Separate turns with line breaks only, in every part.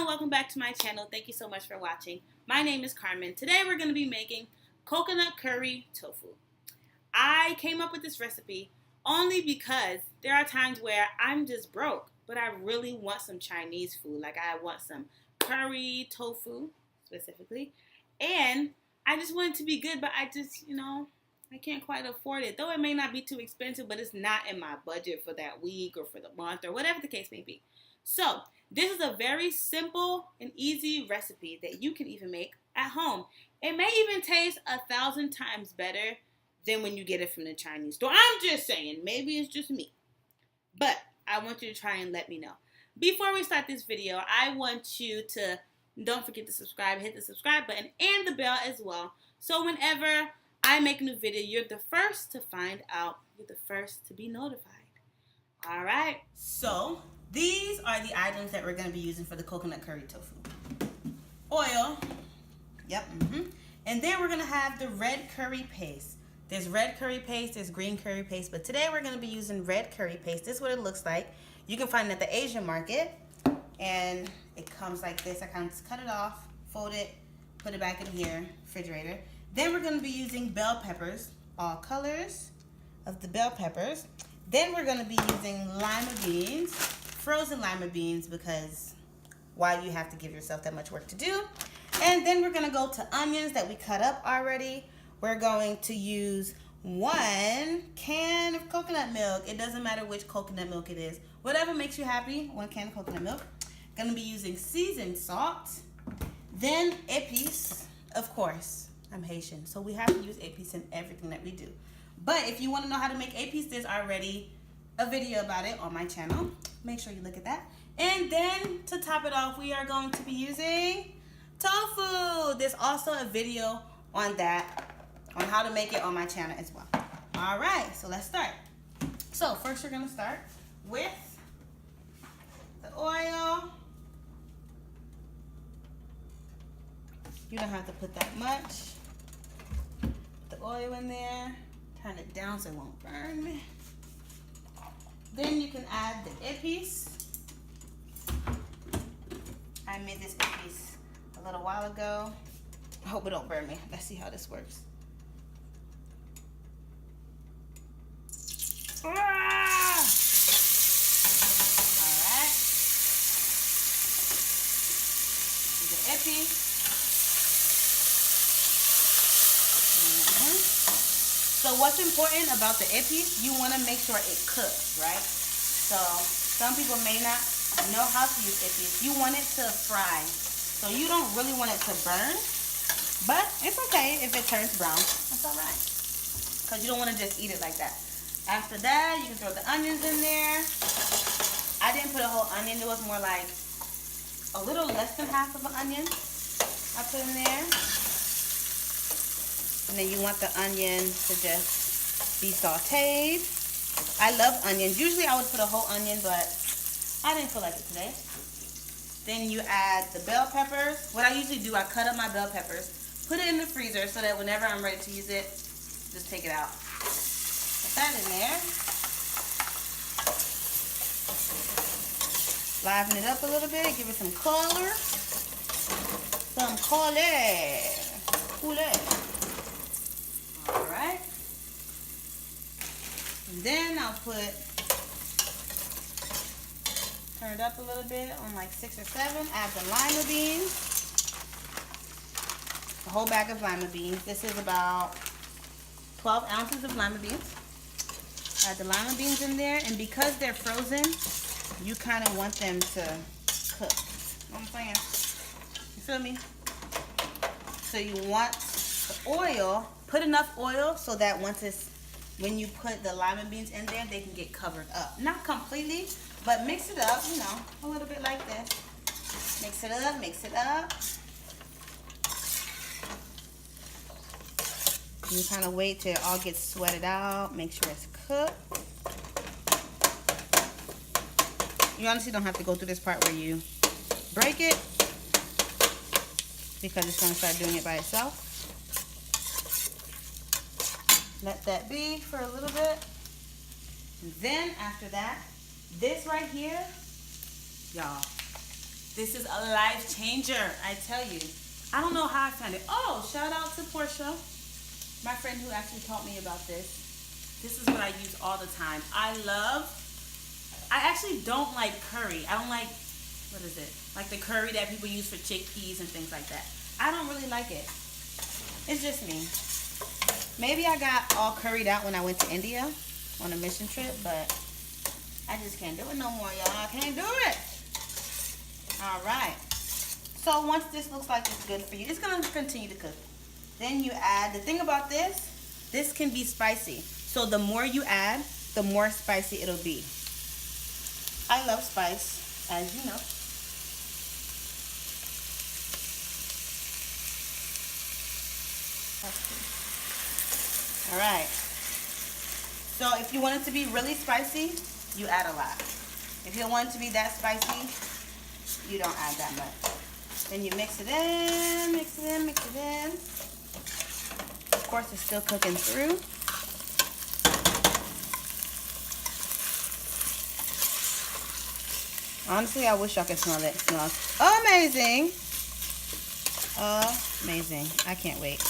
welcome back to my channel. Thank you so much for watching. My name is Carmen. Today we're going to be making coconut curry tofu. I came up with this recipe only because there are times where I'm just broke, but I really want some Chinese food. Like I want some curry tofu specifically, and I just want it to be good, but I just, I can't quite afford it. Though it may not be too expensive, but it's not in my budget for that week or for the month or whatever the case may be. So this is a very simple and easy recipe that you can even make at home. It may even taste 1,000 times better than when you get it from the Chinese store. I'm just saying, maybe it's just me. But I want you to try and let me know. Before we start this video, I want you to, don't forget to subscribe, hit the subscribe button and the bell as well. So whenever I make a new video, you're the first to find out. You're the first to be notified. All right. So these are the items that we're going to be using for the coconut curry tofu. Oil. Yep. And then we're going to have the red curry paste. There's red curry paste, there's green curry paste, but today we're going to be using red curry paste. This is what it looks like. You can find it at the Asian market, and it comes like this. I kind of just cut it off, fold it, put it back in here, refrigerator. Then we're going to be using bell peppers, all colors of the bell peppers. Then we're going to be using lima beans, frozen lima beans, because why you have to give yourself that much work to do. And then we're going to go to onions that we cut up already. We're going to use 1 can of coconut milk. It doesn't matter which coconut milk it is. Whatever makes you happy, 1 can of coconut milk. Going to be using seasoned salt. Then Epis, of course. I'm Haitian, so we have to use Epis in everything that we do. But if you want to know how to make Epis, there's already a video about it on my channel. Make sure you look at that. And then to top it off, we are going to be using tofu. There's also a video on that, on how to make it on my channel as well. All right, so let's start. So first we're gonna start with the oil. You don't have to put that much. Put the oil in there. Turn it down so it won't burn me. Then you can add the Epis. I made this Epis a little while ago. I hope it don't burn me. Let's see how this works. Ah! Alright. The Epis. So what's important about the Epis, you want to make sure it cooks, right? So some people may not know how to use Epis. You want it to fry. So you don't really want it to burn, but it's okay if it turns brown. That's all right. Because you don't want to just eat it like that. After that, you can throw the onions in there. I didn't put a whole onion. It was more like a little less than half of an onion I put in there. And then you want the onion to just be sauteed. I love onions. Usually I would put a whole onion, but I didn't feel like it today. Then you add the bell peppers. What I usually do, I cut up my bell peppers, put it in the freezer so that whenever I'm ready to use it, just take it out. Put that in there. Liven it up a little bit, give it some color. Some color. Alright. And then I'll turn it up a little bit on like 6 or 7. Add the lima beans. A whole bag of lima beans. This is about 12 ounces of lima beans. Add the lima beans in there. And because they're frozen, you kind of want them to cook. You know what I'm saying? You feel me? So you want the oil. Put enough oil so that when you put the lima beans in there, they can get covered up. Not completely, but mix it up, a little bit like this. Mix it up, mix it up. And you kind of wait till it all gets sweated out. Make sure it's cooked. You honestly don't have to go through this part where you break it, because it's going to start doing it by itself. Let that be for a little bit. And then after that, this right here, y'all, This is a life changer, I tell you. I don't know how I found it. Oh, shout out to Porsha, my friend who actually taught me about this. This is what I use all the time. I actually don't like curry. I don't like, what is it? Like the curry that people use for chickpeas and things like that. I don't really like it. It's just me. Maybe I got all curried out when I went to India on a mission trip, but I just can't do it no more, y'all. I can't do it. All right. So once this looks like it's good for you, it's going to continue to cook. Then you add, the thing about this can be spicy. So the more you add, the more spicy it'll be. I love spice, as you know. All right. So if you want it to be really spicy, you add a lot. If you don't want it to be that spicy, you don't add that much. Then you mix it in, mix it in, mix it in. Of course, it's still cooking through. Honestly, I wish y'all could smell it. It smells amazing. Amazing. I can't wait.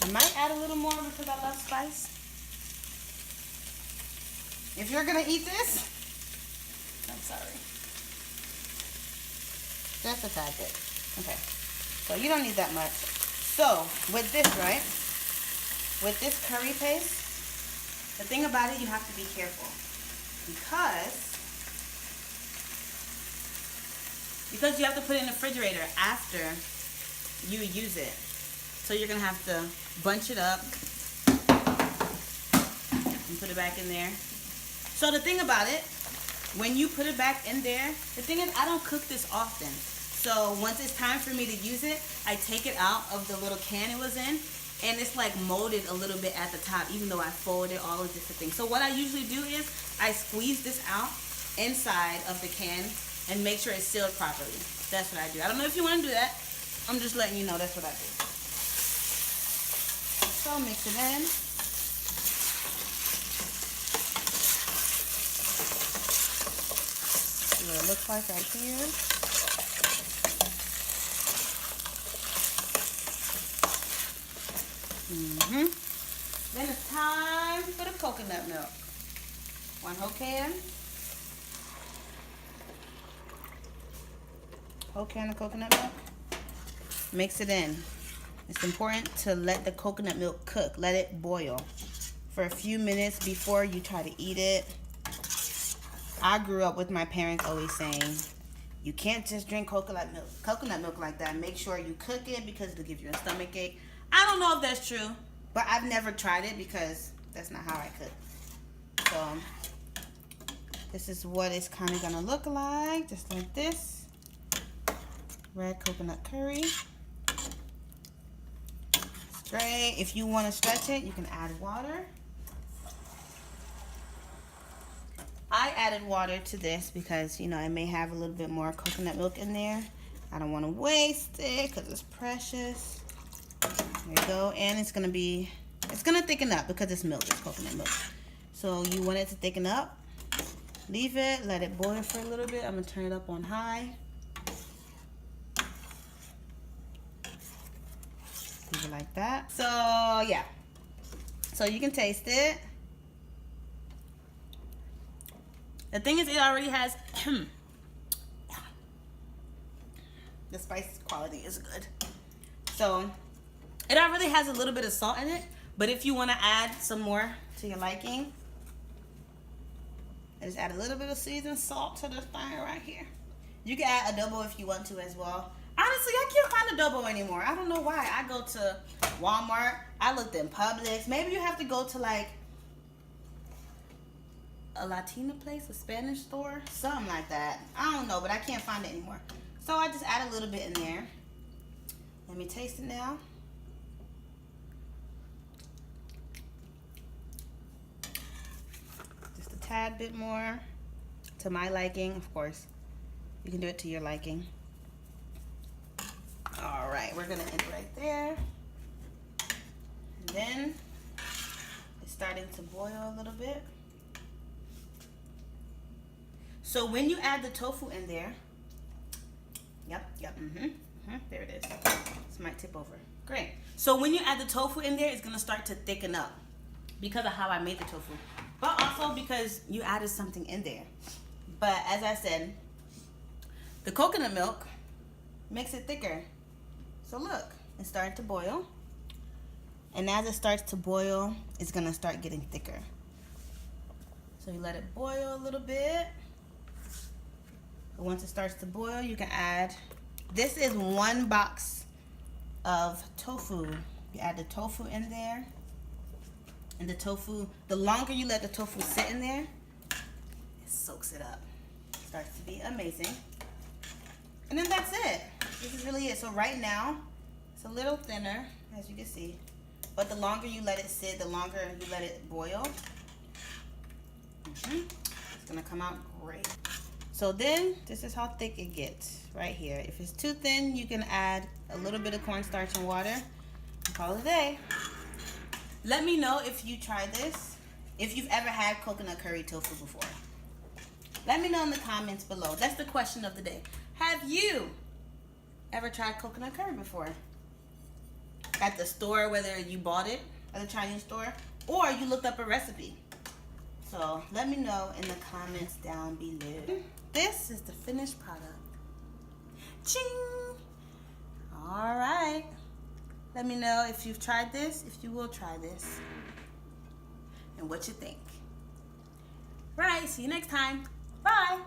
I might add a little more because I love spice. If you're gonna eat this, I'm sorry. Just a tad bit. Okay. So you don't need that much. So with this, right? With this curry paste, the thing about it, you have to be careful. Because you have to put it in the refrigerator after you use it. So you're gonna have to bunch it up and put it back in there. So the thing about it, when you put it back in there, the thing is I don't cook this often. So once it's time for me to use it, I take it out of the little can it was in, and it's like molded a little bit at the top, even though I folded all those different things. So what I usually do is I squeeze this out inside of the can and make sure it's sealed properly. That's what I do. I don't know if you want to do that. I'm just letting you know that's what I do. So mix it in. See what it looks like right here. Then it's time for the coconut milk. 1 whole can. Whole can of coconut milk. Mix it in. It's important to let the coconut milk cook. Let it boil for a few minutes before you try to eat it. I grew up with my parents always saying, you can't just drink coconut milk like that. Make sure you cook it because it'll give you a stomach ache. I don't know if that's true, but I've never tried it because that's not how I cook. So this is what it's kind of gonna look like, just like this. Red coconut curry. Straight. If you want to stretch it, you can add water. I added water to this because, you know, it may have a little bit more coconut milk in there. I don't want to waste it because it's precious. There you go. And it's going to thicken up because it's milk. It's coconut milk. So you want it to thicken up. Leave it. Let it boil for a little bit. I'm going to turn it up on high. Leave it like that. So, yeah. So you can taste it. The thing is, it already has the spice quality is good. So it already has a little bit of salt in it, but if you want to add some more to your liking, I just add a little bit of seasoned salt to this thing right here. You can add adobo if you want to as well. Honestly, I can't find adobo anymore. I don't know why. I go to Walmart. I looked in Publix. Maybe you have to go to like a Latina place, a Spanish store, something like that. I don't know, but I can't find it anymore. So I just add a little bit in there. Let me taste it now. Just a tad bit more to my liking, of course. You can do it to your liking. All right, we're gonna end right there. And then it's starting to boil a little bit. So when you add the tofu in there, yep, there it is. This might tip over. Great. So when you add the tofu in there, it's gonna start to thicken up because of how I made the tofu, but also because you added something in there. But as I said, the coconut milk makes it thicker. So look, it's starting to boil. And as it starts to boil, it's gonna start getting thicker. So you let it boil a little bit. Once it starts to boil, you can add, this is 1 box of tofu. You add the tofu in there. And the tofu, the longer you let the tofu sit in there, it soaks it up. It starts to be amazing. And then that's it. This is really it. So right now, it's a little thinner, as you can see. But the longer you let it sit, the longer you let it boil, it's gonna come out great. So then, this is how thick it gets right here. If it's too thin, you can add a little bit of cornstarch and water and call it a day. Let me know if you tried this, if you've ever had coconut curry tofu before. Let me know in the comments below. That's the question of the day. Have you ever tried coconut curry before? At the store, whether you bought it at the Chinese store or you looked up a recipe. So let me know in the comments down below. This is the finished product. Ching! All right. Let me know if you've tried this, if you will try this, and what you think. Right, see you next time. Bye.